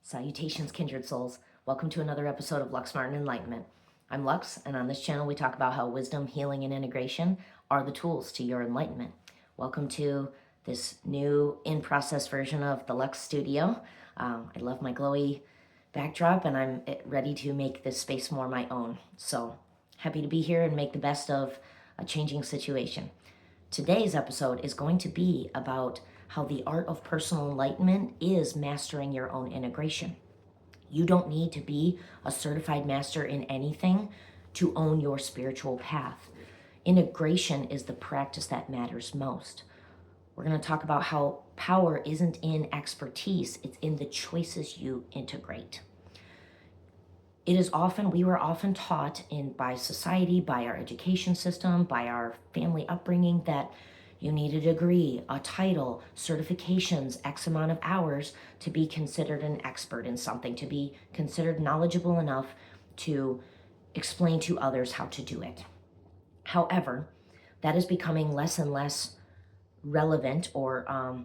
Salutations, kindred souls. Welcome to another episode of Lux Smart and Enlightenment. I'm Lux, and on this channel we talk about how wisdom, healing, and integration are the tools to your enlightenment. Welcome to this new in-process version of the Lux Studio. I love my glowy backdrop, and I'm ready to make this space more my own. So happy to be here and make the best of a changing situation. Today's episode is going to be about how the art of personal enlightenment is mastering your own integration. You don't need to be a certified master in anything to own your spiritual path. Integration is the practice that matters most. We're going to talk about how power isn't in expertise, it's in the choices you integrate. We were often taught by society, by our education system, by our family upbringing that you need a degree, a title, certifications, X amount of hours to be considered an expert in something, to be considered knowledgeable enough to explain to others how to do it. However, that is becoming less and less relevant or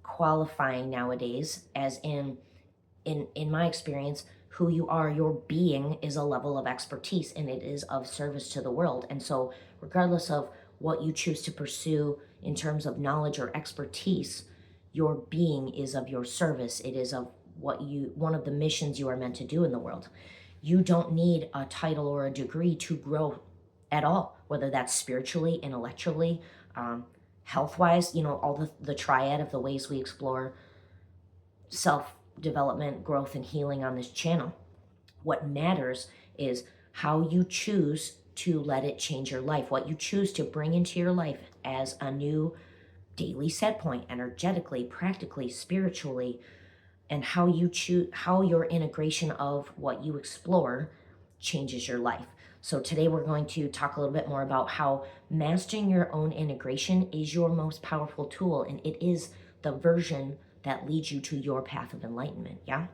qualifying nowadays, as in my experience, who you are, your being is a level of expertise and it is of service to the world. And so regardless of what you choose to pursue in terms of knowledge or expertise, your being is of your service. It is of one of the missions you are meant to do in the world. You don't need a title or a degree to grow at all, whether that's spiritually, intellectually, health-wise, all the triad of the ways we explore self-development, growth, and healing on this channel. What matters is how you choose to let it change your life, what you choose to bring into your life as a new daily set point, energetically, practically, spiritually, and how your integration of what you explore changes your life. So today we're going to talk a little bit more about how mastering your own integration is your most powerful tool, and it is the version that leads you to your path of enlightenment, yeah?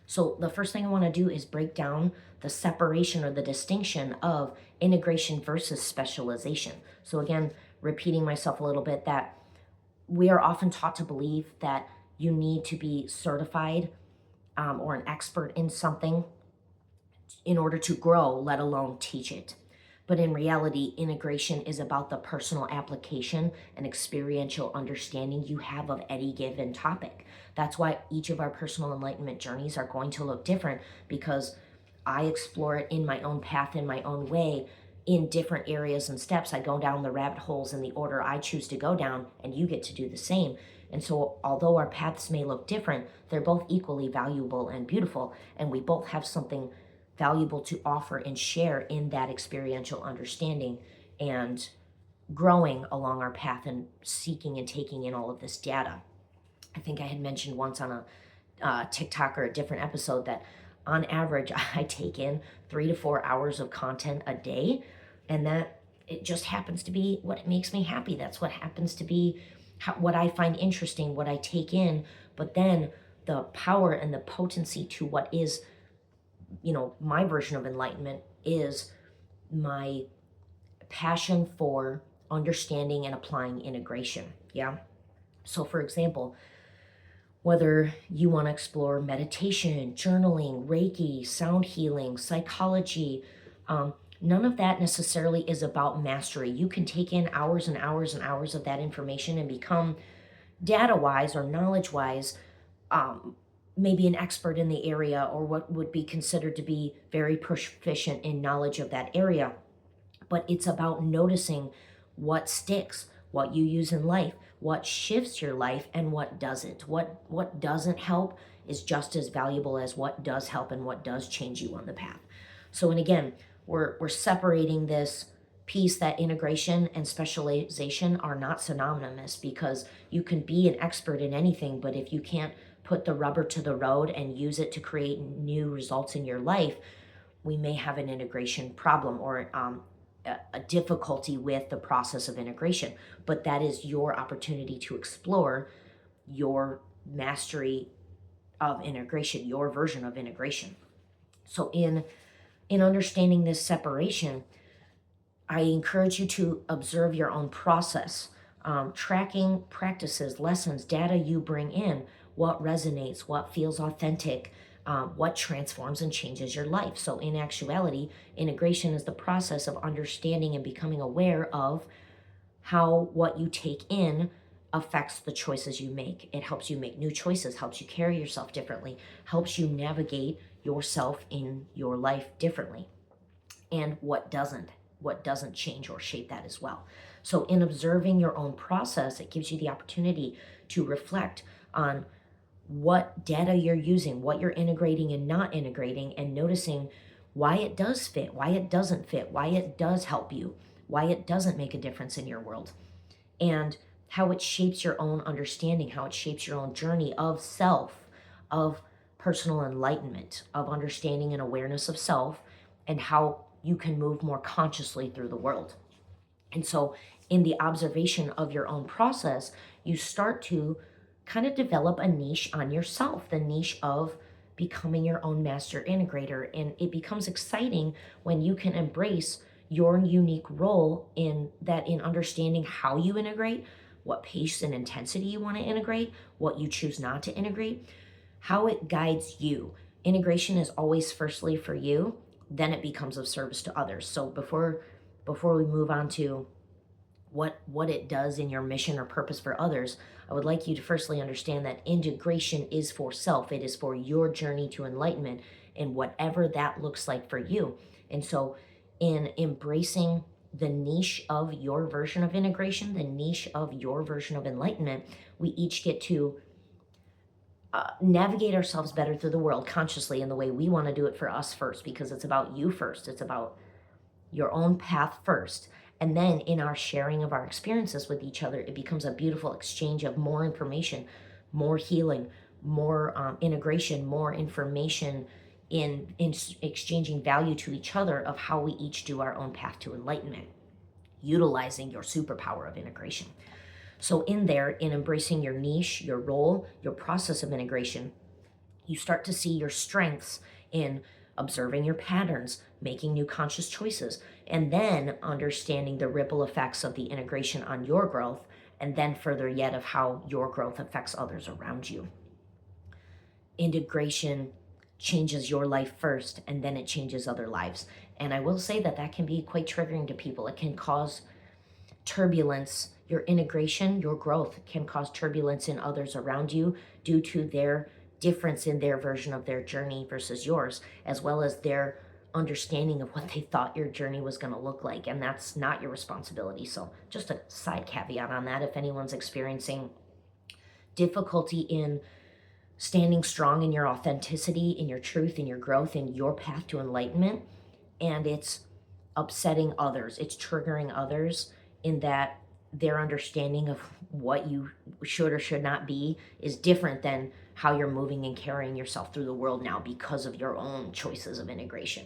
So the first thing I want to do is break down the separation or the distinction of integration versus specialization. So again, repeating myself a little bit, that we are often taught to believe that you need to be certified or an expert in something in order to grow, let alone teach it. But in reality, integration is about the personal application and experiential understanding you have of any given topic. That's why each of our personal enlightenment journeys are going to look different, because I explore it in my own path, in my own way, in different areas and steps. I go down the rabbit holes in the order I choose to go down, and you get to do the same. And so although our paths may look different, they're both equally valuable and beautiful, and we both have something valuable to offer and share in that experiential understanding and growing along our path and seeking and taking in all of this data. I think I had mentioned once on a TikTok or a different episode that on average I take in 3 to 4 hours of content a day, and that it just happens to be what makes me happy. That's what happens to be what I find interesting, what I take in. But then the power and the potency to what is my version of enlightenment is my passion for understanding and applying integration, yeah? So for example, whether you want to explore meditation, journaling, Reiki, sound healing, psychology, none of that necessarily is about mastery. You can take in hours and hours and hours of that information and become data-wise or knowledge-wise maybe an expert in the area, or what would be considered to be very proficient in knowledge of that area. But it's about noticing what sticks, what you use in life, what shifts your life, and what doesn't. What doesn't help is just as valuable as what does help and what does change you on the path. So, and again, we're separating this piece that integration and specialization are not synonymous, because you can be an expert in anything, but if you can't put the rubber to the road and use it to create new results in your life, we may have an integration problem or a difficulty with the process of integration. But that is your opportunity to explore your mastery of integration, your version of integration. So in understanding this separation, I encourage you to observe your own process, tracking practices, lessons, data you bring in. what resonates, what feels authentic, what transforms and changes your life. So in actuality, integration is the process of understanding and becoming aware of how what you take in affects the choices you make. It helps you make new choices, helps you carry yourself differently, helps you navigate yourself in your life differently. And what doesn't change or shape that as well. So in observing your own process, it gives you the opportunity to reflect on what data you're using, what you're integrating and not integrating, and noticing why it does fit, why it doesn't fit, why it does help you, why it doesn't make a difference in your world, and how it shapes your own understanding, how it shapes your own journey of self, of personal enlightenment, of understanding and awareness of self, and how you can move more consciously through the world. And so, in the observation of your own process, you start to kind of develop a niche on yourself, the niche of becoming your own master integrator. And it becomes exciting when you can embrace your unique role in that, in understanding how you integrate, what pace and intensity you want to integrate, what you choose not to integrate, how it guides you. Integration is always firstly for you, then it becomes of service to others. So before we move on to what it does in your mission or purpose for others, I would like you to firstly understand that integration is for self. It is for your journey to enlightenment and whatever that looks like for you. And so in embracing the niche of your version of integration, the niche of your version of enlightenment, we each get to navigate ourselves better through the world consciously in the way we want to do it for us first, because it's about you first. It's about your own path first. And then in our sharing of our experiences with each other, it becomes a beautiful exchange of more information, more healing, more integration, more information in exchanging value to each other of how we each do our own path to enlightenment, utilizing your superpower of integration. So in there, in embracing your niche, your role, your process of integration, you start to see your strengths in observing your patterns, making new conscious choices, and then understanding the ripple effects of the integration on your growth, and then further yet of how your growth affects others around you. Integration changes your life first, and then it changes other lives. And I will say that that can be quite triggering to people. It can cause turbulence. Your integration, your growth can cause turbulence in others around you due to their difference in their version of their journey versus yours, as well as their understanding of what they thought your journey was going to look like. And that's not your responsibility. So just a side caveat on that. If anyone's experiencing difficulty in standing strong in your authenticity, in your truth, in your growth, in your path to enlightenment, and it's upsetting others, it's triggering others in that their understanding of what you should or should not be is different than how you're moving and carrying yourself through the world now because of your own choices of integration.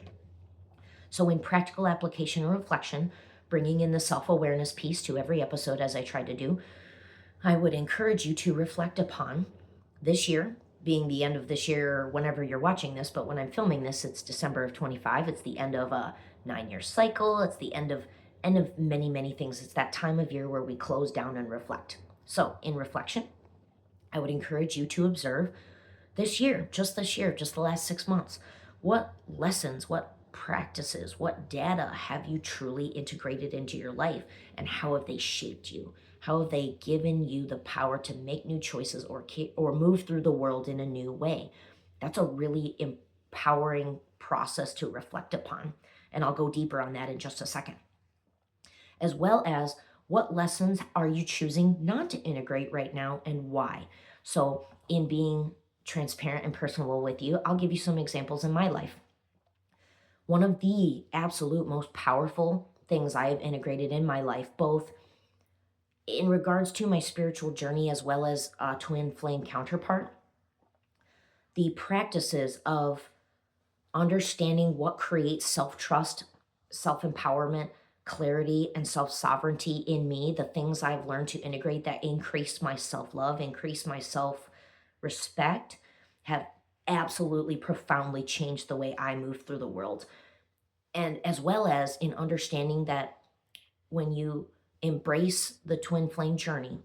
So in practical application and reflection, bringing in the self-awareness piece to every episode as I try to do, I would encourage you to reflect upon this year, being the end of this year whenever you're watching this, but when I'm filming this, it's December of 25. It's the end of a 9-year cycle. It's the end of many, many things. It's that time of year where we close down and reflect. So in reflection, I would encourage you to observe this year, just the last 6 months. What lessons, what practices, what data have you truly integrated into your life, and how have they shaped you? How have they given you the power to make new choices or move through the world in a new way? That's a really empowering process to reflect upon. And I'll go deeper on that in just a second. As well as what lessons are you choosing not to integrate right now and why? So in being transparent and personal with you, I'll give you some examples in my life. One of the absolute most powerful things I have integrated in my life, both in regards to my spiritual journey as well as a twin flame counterpart, the practices of understanding what creates self-trust, self-empowerment, clarity, and self-sovereignty in me, the things I've learned to integrate that increase my self-love, increase my self-respect, have absolutely profoundly changed the way I move through the world. And as well as in understanding that when you embrace the twin flame journey,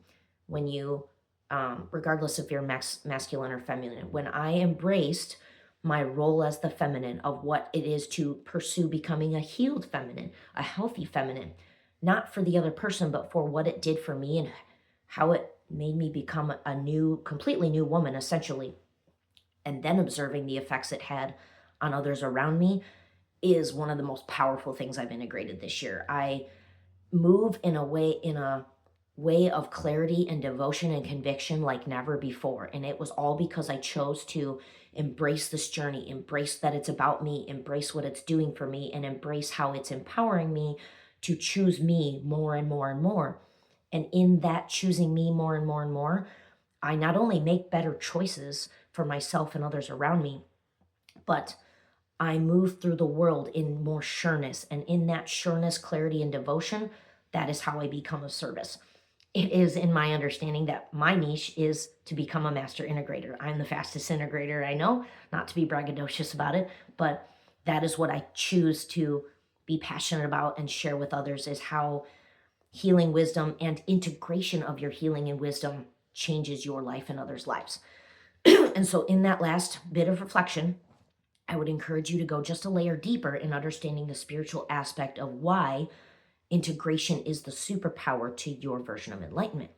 when you regardless if you're masculine or feminine. When I embraced my role as the feminine of what it is to pursue becoming a healed feminine, a healthy feminine, not for the other person, but for what it did for me and how it made me become a new, completely new woman, essentially, and then observing the effects it had on others around me is one of the most powerful things I've integrated this year. I move in a way of clarity and devotion and conviction like never before. And it was all because I chose to embrace this journey, embrace that it's about me, embrace what it's doing for me, and embrace how it's empowering me to choose me more and more and more. And in that choosing me more and more and more, I not only make better choices for myself and others around me, but I move through the world in more sureness. And in that sureness, clarity, and devotion, that is how I become of service. It is in my understanding that my niche is to become a master integrator. I'm the fastest integrator I know, not to be braggadocious about it, but that is what I choose to be passionate about and share with others, is how healing wisdom and integration of your healing and wisdom changes your life and others' lives. And so in that last bit of reflection, I would encourage you to go just a layer deeper in understanding the spiritual aspect of why integration is the superpower to your version of enlightenment.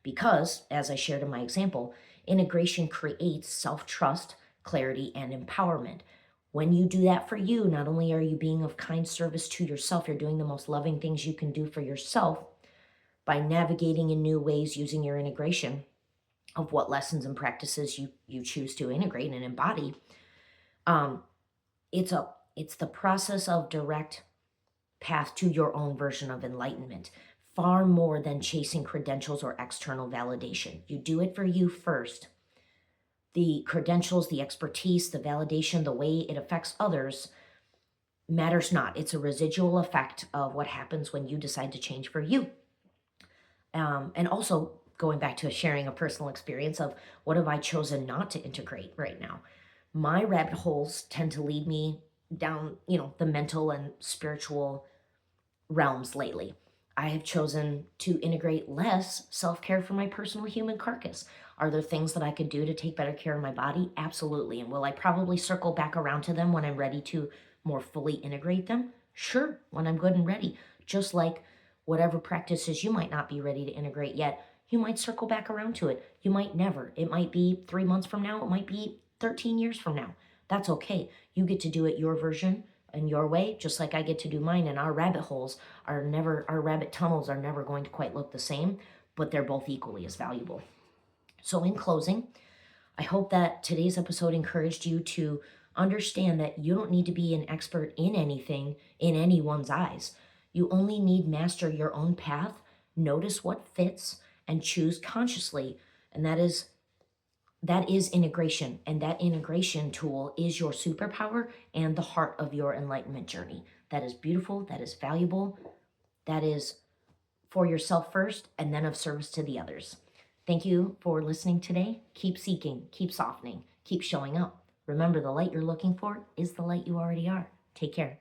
Because, as I shared in my example, integration creates self-trust, clarity, and empowerment. When you do that for you, not only are you being of kind service to yourself, you're doing the most loving things you can do for yourself by navigating in new ways using your integration of what lessons and practices you choose to integrate and embody. It's the process of direct path to your own version of enlightenment, far more than chasing credentials or external validation. You do it for you first. The credentials, the expertise, the validation, the way it affects others matters not. It's a residual effect of what happens when you decide to change for you. And also going back to sharing a personal experience of what have I chosen not to integrate right now. My rabbit holes tend to lead me down, the mental and spiritual realms lately. I have chosen to integrate less self-care for my personal human carcass. Are there things that I could do to take better care of my body? Absolutely. And will I probably circle back around to them when I'm ready to more fully integrate them? Sure, when I'm good and ready. Just like whatever practices you might not be ready to integrate yet, you might circle back around to it. You might never. It might be 3 months from now. It might be 13 years from now. That's okay. You get to do it your version and your way, just like I get to do mine. And our rabbit tunnels are never going to quite look the same, but they're both equally as valuable. So in closing, I hope that today's episode encouraged you to understand that you don't need to be an expert in anything in anyone's eyes. You only need master your own path, notice what fits, and choose consciously. And that is integration. And that integration tool is your superpower and the heart of your enlightenment journey. That is beautiful. That is valuable. That is for yourself first and then of service to the others. Thank you for listening today. Keep seeking, keep softening, keep showing up. Remember, the light you're looking for is the light you already are. Take care.